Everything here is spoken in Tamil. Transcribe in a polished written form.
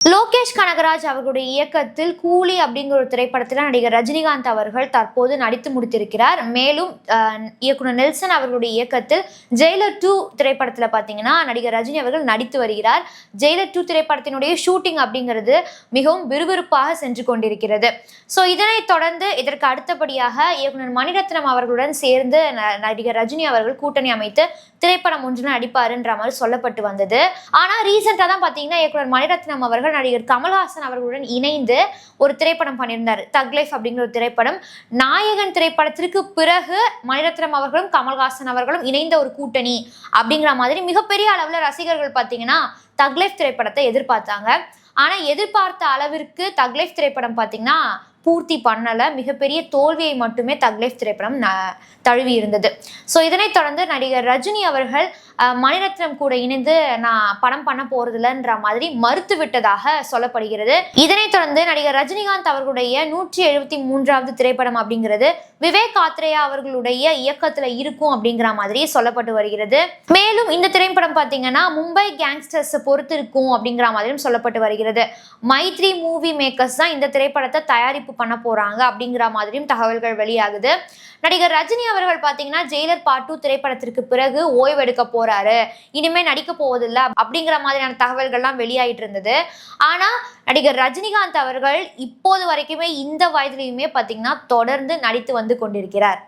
லோகேஷ் கனகராஜ் அவர்களுடைய இயக்கத்தில் கூலி அப்படிங்கிற ஒரு திரைப்படத்தில் நடிகர் ரஜினிகாந்த் அவர்கள் தற்போது நடித்து முடித்திருக்கிறார். மேலும் இயக்குனர் நெல்சன் அவர்களுடைய இயக்கத்தில் ஜெயிலர் 2 திரைப்படத்தில் பார்த்தீங்கன்னா நடிகர் ரஜினி அவர்கள் நடித்து வருகிறார். ஜெயிலர் 2 திரைப்படத்தினுடைய ஷூட்டிங் அப்படிங்கிறது மிகவும் விறுவிறுப்பாக சென்று கொண்டிருக்கிறது. ஸோ இதனைத் தொடர்ந்து இதற்கு அடுத்தபடியாக இயக்குனர் மணிரத்னம் அவர்களுடன் சேர்ந்து நடிகர் ரஜினி அவர்கள் கூட்டணி அமைத்து திரைப்படம் ஒன்றில் நடிப்பாருன்ற மாதிரி சொல்லப்பட்டு வந்தது. ஆனால் ரீசெண்டாக தான் பார்த்தீங்கன்னா இயக்குனர் மணிரத்னம் அவர்கள் நடிகர் கமல்ஹாசன் அவர்களுடன் இணைந்து ஒரு திரைப்படம் பண்ணியிருந்தார். தக் லைஃப் அப்படிங்கிற ஒரு திரைப்படம். நாயகன் திரைப்படத்திற்கு பிறகு மணிரத்னம் அவர்களும் கமல்ஹாசன் அவர்களும் இணைந்த ஒரு கூட்டணி அப்படிங்கிற மாதிரி மிகப்பெரிய அளவில் ரசிகர்கள் பார்த்தீங்கன்னா தக் லைஃப் திரைப்படத்தை எதிர்பார்த்தாங்க. ஆனால் எதிர்பார்த்த அளவிற்கு தக் லைஃப் திரைப்படம் பார்த்தீங்கன்னா பூர்த்தி பண்ணலை. மிகப்பெரிய தோல்வியை மட்டுமே தக் லைஃப் திரைப்படம் தழுவி இருந்தது. ஸோ இதனைத் தொடர்ந்து நடிகர் ரஜினி அவர்கள் மணிரத்னம் கூட இணைந்து நான் படம் பண்ண போறதில்லைன்ற மாதிரி மறுத்து விட்டதாக சொல்லப்படுகிறது. இதனைத் தொடர்ந்து நடிகர் ரஜினிகாந்த் அவர்களுடைய 173வது திரைப்படம் அப்படிங்கிறது விவேக் ஆத்ரேயா அவர்களுடைய இயக்கத்துல இருக்கும் அப்படிங்கிற மாதிரி சொல்லப்பட்டு வருகிறது. மேலும் இந்த திரைப்படம் பார்த்தீங்கன்னா மும்பை கேங்ஸ்டர்ஸ் பொறுத்து இருக்கும் அப்படிங்கிற மாதிரியும் சொல்லப்பட்டு வருகிறது. மைத்ரி மூவி மேக்கர்ஸ் தான் இந்த திரைப்படத்தை தயாரிப்பு பண்ண போறாங்க அப்படிங்கிற மாதிரியும் தகவல்கள் வெளியாகுது. நடிகர் ரஜினி அவர்கள் பார்த்தீங்கன்னா ஜெயிலர் பார்ட் 2 திரைப்படத்திற்கு பிறகு ஓய்வெடுக்க போறாரு, இனிமே நடிக்க போவதில்லை அப்படிங்கிற மாதிரியான தகவல்கள்லாம் வெளியாயிட்டு இருந்தது. ஆனா நடிகர் ரஜினிகாந்த் அவர்கள் இப்போது வரைக்குமே இந்த வயதிலையுமே பார்த்தீங்கன்னா தொடர்ந்து நடித்து வந்து கொண்டிருக்கிறார்.